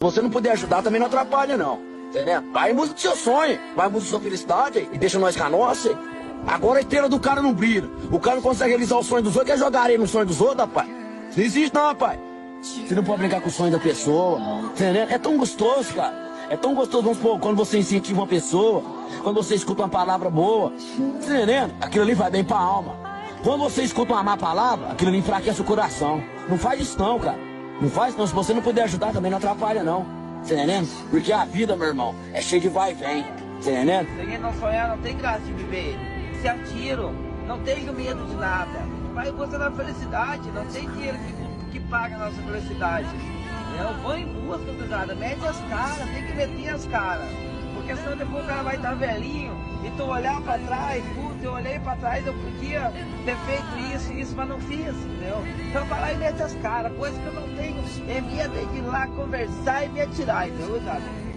Se você não puder ajudar, também não atrapalha, não. Entendeu? Vai em busca do seu sonho, vai em busca da sua felicidade e deixa nós com a nossa. Agora a estrela do cara não brilha. O cara não consegue realizar o sonho dos outros, quer jogar areia no sonho dos outros, rapaz. Não existe não, rapaz. Você não pode brincar com o sonho da pessoa. Entendeu? É tão gostoso, cara. É tão gostoso, vamos supor, quando você incentiva uma pessoa, quando você escuta uma palavra boa, entendendo? Aquilo ali vai bem pra alma. Quando você escuta uma má palavra, aquilo ali enfraquece o coração. Não faz isso não, cara. Não faz não. Se você não puder ajudar, também não atrapalha não. Você entendendo? Porque a vida, meu irmão, é cheia de vai e vem. Você entendendo? Se não sonhar, não tem graça de viver. Se atiro, não tenho medo de nada. Vai em busca da felicidade, não tem dinheiro que paga a nossa felicidade. Eu vou em busca do nada, mete as caras, tem que meter as caras. Porque senão depois o cara vai estar velhinho e tu olhar pra trás, puta, eu olhei pra trás, eu podia ter feito isso, mas não fiz, entendeu? Então vai lá e mete as caras, coisa que eu não tenho, é medo de ir lá conversar e me atirar, entendeu, cara?